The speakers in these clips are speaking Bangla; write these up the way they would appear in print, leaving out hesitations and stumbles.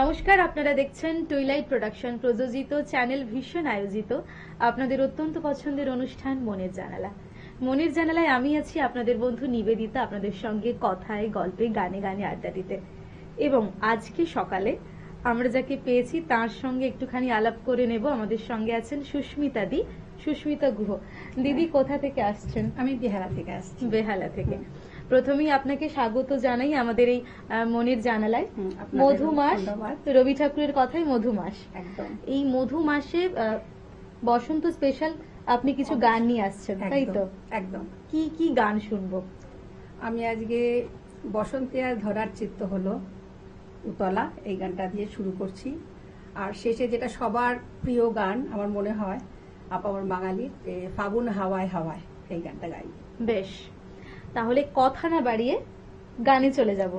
নমস্কার, আপনারা দেখছেন টুইলাইট প্রোডাকশন প্রযোজিত চ্যানেল ভিশন আয়োজিত আপনাদের অত্যন্ত পছন্দের অনুষ্ঠান মনের জানালা। মনের জানালায় আমি আছি আপনাদের বন্ধু নিবেদিতা, আপনাদের সঙ্গে কথায় গল্পে গানে গানে আড্ডা দিতে। এবং আজকে সকালে আমরা যাকে পেয়েছি তার সঙ্গে একটুখানি আলাপ করে নেব। আমাদের সঙ্গে আছেন সুস্মিতা দি, সুস্মিতা গুহ। দিদি কোথা থেকে আসছেন? আমি বেহালা থেকে আসছি। বেহালা থেকে। প্রথমেই আপনাকে স্বাগত জানাই আমাদের এই মনের জানালায়। মধু মাস, রবি ঠাকুরের কথাই মধু মাস। একদম এই মধু মাসে বসন্ত স্পেশাল আপনি কিছু গান নিয়ে আসছেন, তাই তো? একদম। কি কি গান শুনবো? আমি আজকে বসন্তে আর ধরার চিত্ত হলো উতলা, এই গানটা দিয়ে শুরু করছি। আর শেষে যেটা সবার প্রিয় গান আমার মনে হয় আপামর বাঙালির, ফাগুন হাওয়ায় হাওয়ায়, এই গানটা গাই। বেশ, তাহলে কথা না বাড়িয়ে গানে চলে যাব।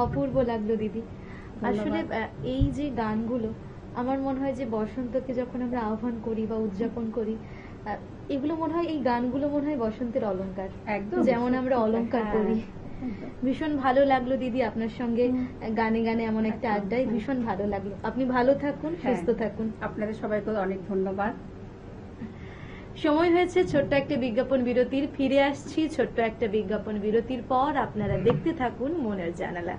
অপূর্ব লাগলো দিদি। আসলে এই যে গানগুলো, আমার মনে হয় যে বসন্তকে যখন আমরা আহ্বান করি বা উদযাপন করি, এগুলো মনে হয়, এই গানগুলো মনে হয় বসন্তের অলংকার, একদম যেমন আমরা অলংকার করি। ভীষণ ভালো লাগলো দিদি আপনার সঙ্গে গানে গানে এমন একটা আড্ডায়, ভীষণ ভালো লাগলো। আপনি ভালো থাকুন, সুস্থ থাকুন। আপনাদের সবাইকে অনেক ধন্যবাদ। সময় হয়েছে ছোট্ট একটা বিজ্ঞাপন বিরতির। ফিরে আসছি ছোট্ট একটা বিজ্ঞাপন বিরতির পর। আপনারা দেখতে থাকুন মনের জানালা।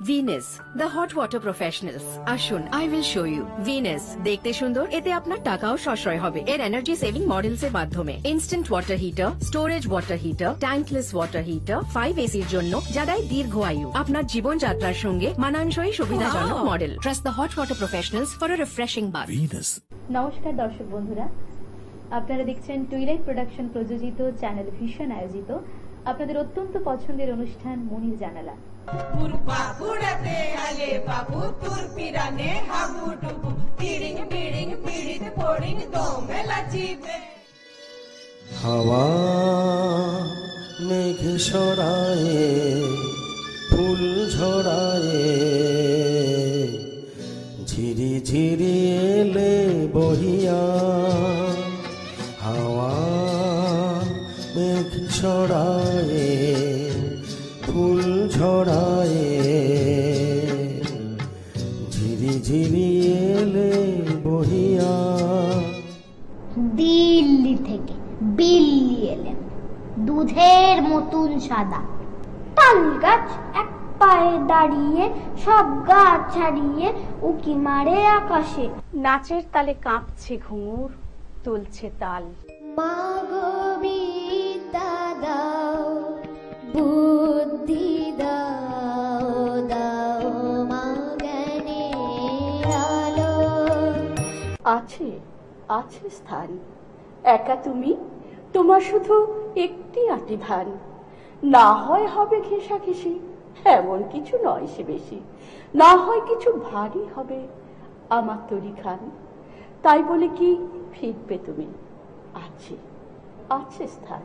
Venus the hot water professionals. আসুন, I will show you. Venus দেখতে সুন্দর, এতে আপনার টাকাও সাশ্রয় হবে। এর এনার্জি সেভিং মডেলস এর মাধ্যমে instant water heater, storage water heater, tankless water heater, 5 এসির জন্য, যা দেয় দীর্ঘ আয়ু। আপনার জীবনযাত্রার সঙ্গে মানানসই সুবিধাজনক model. Trust the hot water professionals for a refreshing bath. নমস্কার দর্শক বন্ধুরা, আপনারা দেখছেন টুইলাইট প্রোডাকশন প্রযোজিত, চ্যানেল ভিশন আয়োজিত আপনাদের অত্যন্ত পছন্দের অনুষ্ঠান মনির জানালা। পুরাতে আলে বাবু তুর পিরানে হাবুডুবু তিরিং বিড়িং পিড়িত পড়িং দোমেলা চিবে। হাওয়া মেঘ সরায়ে ফুল ঝরায়ে, ঝিরি ঝিরি এলে বহিয়া। হাওয়া মেঘ সরায়ে ফুল ঝরায়ে, ঝিরি ঝিরি এলে বহিয়া। দিল্লি থেকে বিল্লি এলেন, দুধের মতন সাদা। তাল গাছ এক পায়ে দাঁড়িয়ে, সব গাছ ছাড়িয়ে উকি মারে আকাশে। নাচের তালে কাঁপছে ঘুঙুর, তুলছে তাল। মা গো বিদ্যা দাও, বুদ্ধি দাও, দাও মা জ্ঞানের আলো। আছে আছে স্থান, একা তুমি, তোমার শুধু একটি আটি ধান। না হয় হবে ঘেঁষাঘেঁষি, এমন কিছু নয় সে বেশি। না হয় কিছু ভারী হবে আমার তরি খান। তাই বলে কি ফিরবে তুমি? আছে আছে স্থান।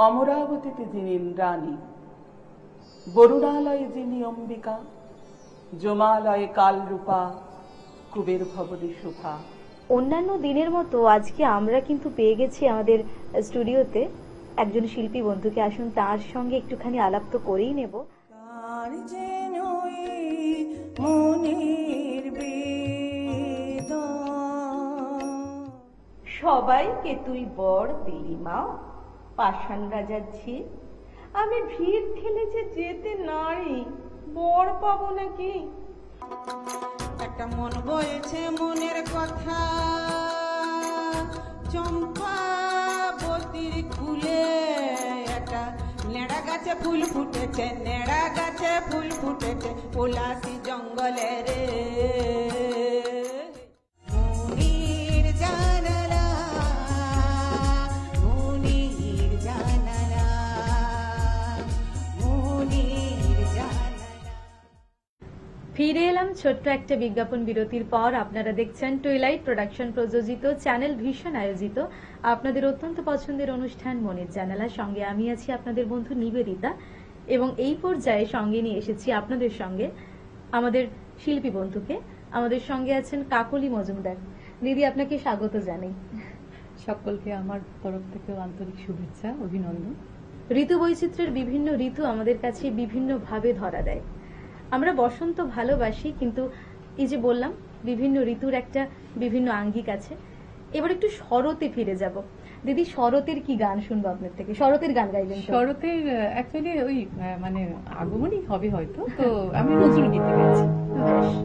অমরাবতীতে যিনি ইন্দ্রাণী, বরুণালয়ে যিনি অম্বিকা, জমালয়ে কালরূপা, কুবের ভবনে শোভা। অন্যান্য দিনের মতো আজকে আমরা কিন্তু পেয়ে গেছি আমাদের স্টুডিওতে একজন শিল্পী বন্ধুকে। আসুন তার সঙ্গে একটুখানি আলাপ তো করেই নেব। কার যেন এই মনের বেদন। সবাইকে তুই বর দিলি মা, পাষাণ রাজার ঝিয়ে। আমি ভিড় ঠেলে যে যেতে নারি, বর পাবো নাকি? একটা মন বয়েছে মনের কথা, চম্পাবতীর কুলে একটা নেড়া গাছে ফুল ফুটেছে, নেড়া গাছে ফুল ফুটেছে পলাশি জঙ্গলে রে। মনির জানালা, মনির জানালা, মনির জানালা। ফিরে এলাম ছোট্ট একটা বিজ্ঞাপন বিরতির পর। আপনারা দেখছেন টুইলাইট প্রোডাকশন প্রযোজিত, চ্যানেল ভিশন আয়োজিত আপনাদের অত্যন্ত পছন্দের অনুষ্ঠান মনের জানালা। সঙ্গে আমি আছি আপনাদের বন্ধু নিবেদিতা, এবং এই পর্যায়ে সঙ্গে নিয়ে এসেছি আপনাদের সঙ্গে আমাদের শিল্পী বন্ধুকে। আমাদের সঙ্গে আছেন কাকলি মজুমদার। দিদি, আপনাকে স্বাগত জানাই। সকলকে আমার তরফ থেকে আন্তরিক শুভেচ্ছা, অভিনন্দন। ঋতু বৈচিত্র্যের বিভিন্ন ঋতু আমাদের কাছে বিভিন্নভাবে ধরা দেয়। আমরা বসন্ত ভালোবাসি, কিন্তু এই যে বললাম বিভিন্ন ঋতুর একটা বিভিন্ন আঙ্গিক আছে। এবার একটু শরতে ফিরে যাব। দিদি, শরতের কি গান শুনবো আপনার থেকে? শরতের গান গাইবেন তো? শরতের অ্যাকচুয়ালি ওই মানে আগমনই হবে হয়তো, তো আমি নজরুল গীতি গাইছি। বেশ।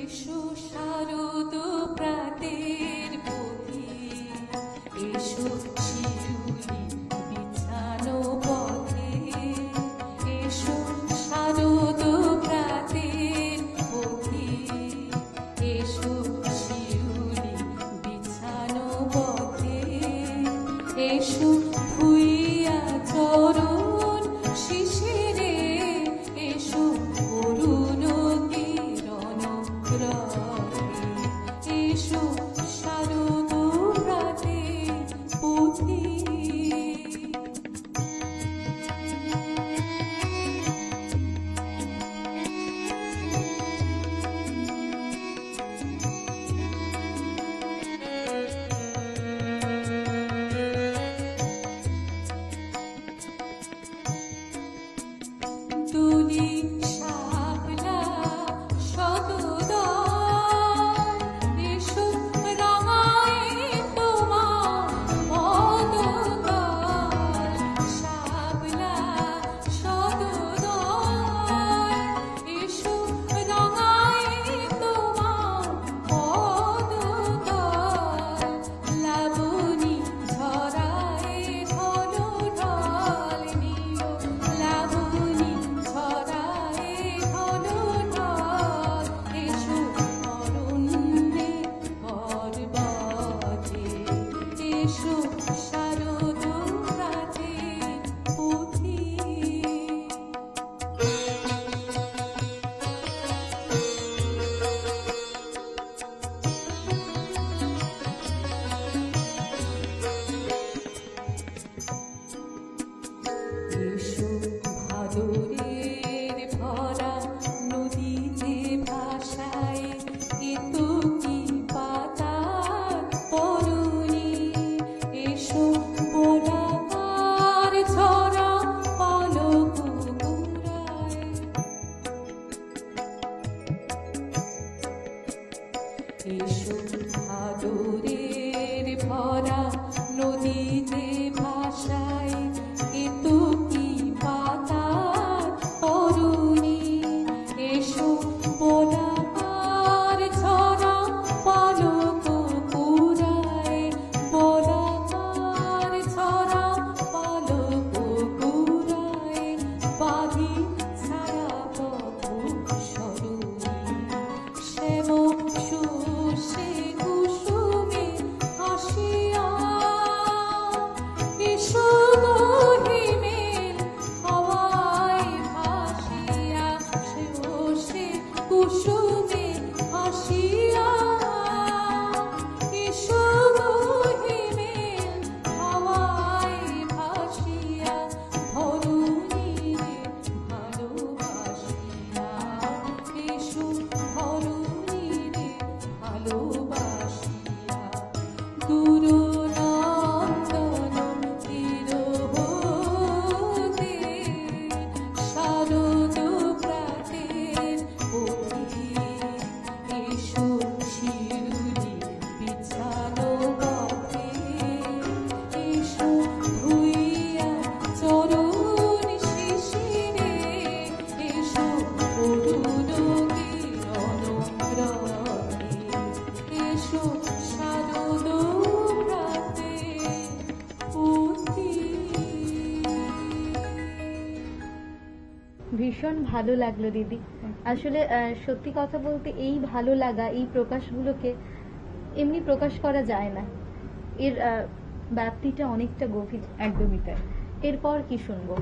এসো শারদ প্রাতের পথে, এসো শিরুলি বিছানো পথে, এসো শারদ প্রাতের পথে, এসো এসো আদরের ভরা নদীতে ভাষায় এ তো কি পাতার তরুণী এসো বোলাকার ঝরা পালক কুড়ায় বোলাকার ঝরা পালক কুড়ায় বাঁধি ছায়া পথ সরণী শ্যামক শস্যে কুসুমে হাসিয়া এসো হিমেল হাওয়ায় ভাসিয়া শস্যে কুসুমে হাসিয়া এসো হিমেল হাওয়ায় ভাসিয়া ধরণীরে ভালোবাসিয়া এসো ধরণীরে ভালোবাসিয়া দূরনন্দন তীর হতে শারদ প্রাতের পথে এসো শিরুলি বিছানো পথে এসো ধুইয়া চরণ শিশিরে এসো অরুণ কিরণরণে এসো শারদ প্রাতের পথে। ভীষণ ভালো লাগলো দিদি। আসলে সত্যি কথা বলতে এই ভালো লাগা, এই প্রকাশগুলোকে এমনি প্রকাশ করা যায় না, এর ব্যাপ্তিটা অনেকটা গভীর। একদমই তাই। এরপর কি শুনবো?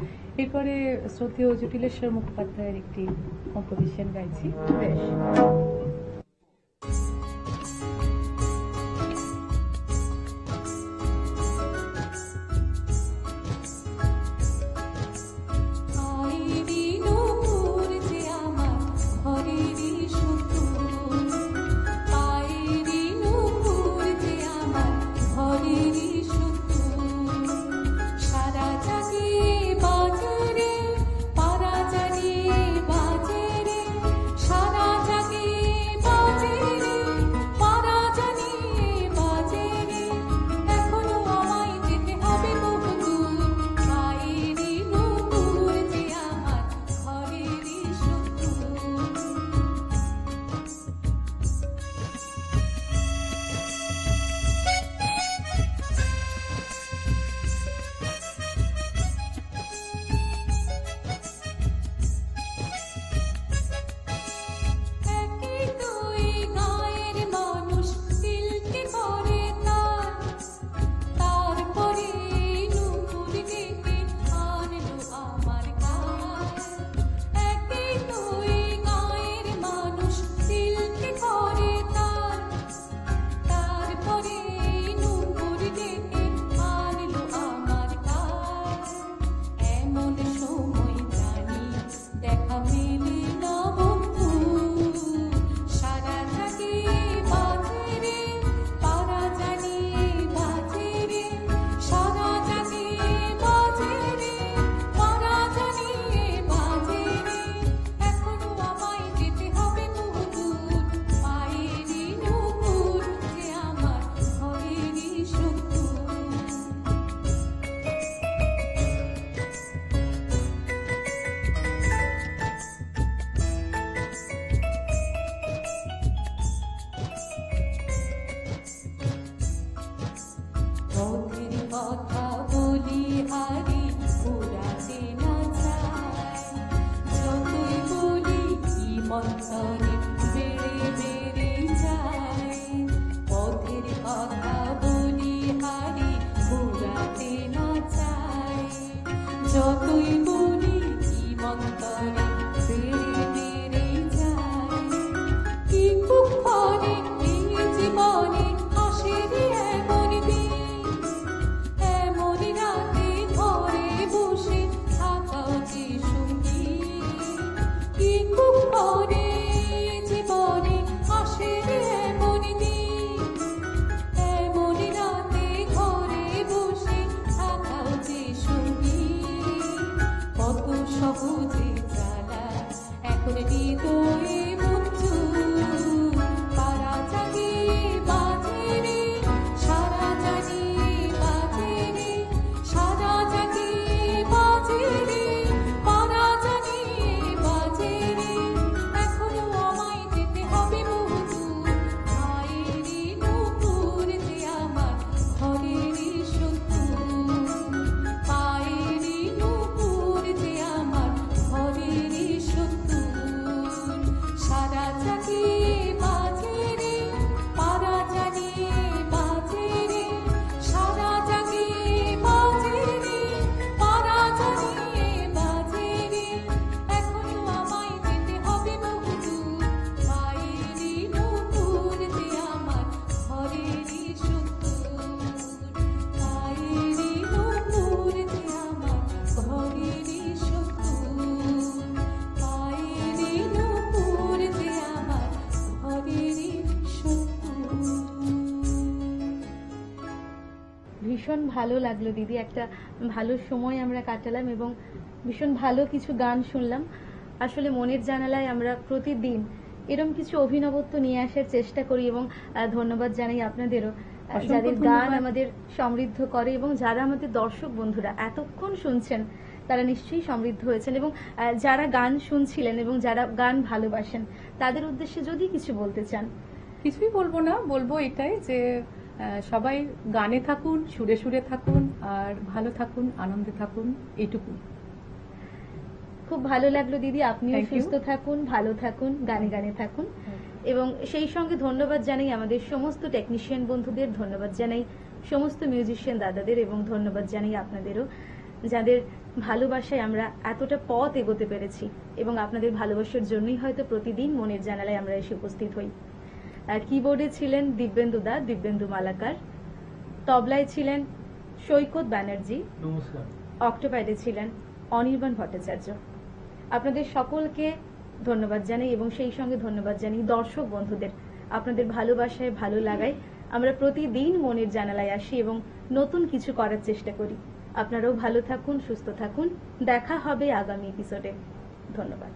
এরপরে শ্রদ্ধেয় জটিলেশ্বর মুখোপাধ্যায়ের একটি কম্পোজিশন গাইছি। বেশ। আইরি নূপুর যে আমার ঘরেরই সুতুর আইরি নূপুর যে আমার ঘরেরই সুতুর সারা জাগে বাজারে পাড়া জানিয়ে বাজে রে সারা জাগে বাজে রে পাড়া জানিয়ে বাজে রে এখনো আমায় যেতে হবে বহুদূর আইরি নূপুর যে আমার ঘরেরই সুতুর একই দুই গায়ের মানুষ দিলকে করে তারপরে নূপুর ডেকে আনলো আমার গায়ে একই দুই গায়ের মানুষ দিলকে করে তারপরে নূপুর ডেকে আনলো আমার গায়ে এমন সময় জানি দেখা মেলে না বন্ধু সারা জাগে বাজে রে পাড়া জানিয়ে বাজে রে সারা জাগে বাজে রে পাড়া জানিয়ে বাজে রে এখনো আমায় যেতে হবে বহুদূর পায়েরই নূপুর যে আমার ঘরেরই সুতুর পথের কথা বলি হারি পুরাতে না যায় যতই বলি কি মন্তরে বেড়ে বেড়ে যায় পথের কথা বলি হারি পুরাতে না যায় যতই বলি কি মন্তরে বেড়ে বেড়ে যায় কি কুক্ষণে এই জীবনে আসে রে এমন দিন এমন রাতে ঘরে বসে থাকাও যে সঙ্গী কি কুক্ষণে এই জীবনে আসে রে এমন দিন এমন রাতে ঘরে বসে থাকাও যে সঙ্গী কত সহজে জ্বালা এখন হৃদয়ে বন্ধু পাড়া জাগে ভীষণ ভালো লাগলো দিদি, একটা ভালো সময় আমরা কাটালাম এবং ভীষণ ভালো কিছু গান শুনলাম। আসলে মনের জানালায় আমরা প্রতিদিন এরকম কিছু অভিনবত্ব নিয়ে আসার চেষ্টা করি এবং ধন্যবাদ জানাই আপনাদেরও, যাদের গান আমাদের সমৃদ্ধ করে এবং যারা আমাদের দর্শক বন্ধুরা এতক্ষণ শুনছেন তারা নিশ্চয়ই সমৃদ্ধ হয়েছেন, এবং যারা গান শুনছিলেন এবং যারা গান ভালোবাসেন তাদের উদ্দেশ্যে যদি কিছু বলতে চান। কিছুই বলবো না, বলবো এটাই যে সবাই গানে থাকুন, সুরে সুরে থাকুন, আর ভালো থাকুন, আনন্দে থাকুন, এইটুকু। খুব ভালো লাগলো দিদি, আপনিও Thank you. সুস্থ থাকুন, ভালো থাকুন, গানে গানে থাকুন। এবং সেই সঙ্গে ধন্যবাদ জানাই আমাদের সমস্ত টেকনিশিয়ান বন্ধুদের, ধন্যবাদ জানাই সমস্ত মিউজিশিয়ান দাদাদের, এবং ধন্যবাদ জানাই আপনাদেরও, যাদের ভালোবাসায় আমরা এতটা পথ এগোতে পেরেছি এবং আপনাদের ভালোবাসার জন্যই হয়তো প্রতিদিন মনের জানালায় আমরা এসে উপস্থিত হই। কিবোর্ডে ছিলেন দিব্যেন্দু দা, দিব্যেন্দু মালাকার, তবলায় ছিলেন সৈকত ব্যানার্জি, নমস্কার। অক্টোপ্যাডে ছিলেন অনির্বাণ ভট্টাচার্য। আপনাদের সকলকে ধন্যবাদ জানাই এবং সেই সঙ্গে ধন্যবাদ জানাই দর্শক বন্ধুদের, আপনাদের ভালোবাসায় ভালো লাগায় আমরা প্রতিদিন মনের জানালায় আসি এবং নতুন কিছু করার চেষ্টা করি। আপনারাও ভালো থাকুন, সুস্থ থাকুন, দেখা হবে আগামী এপিসোডে। ধন্যবাদ।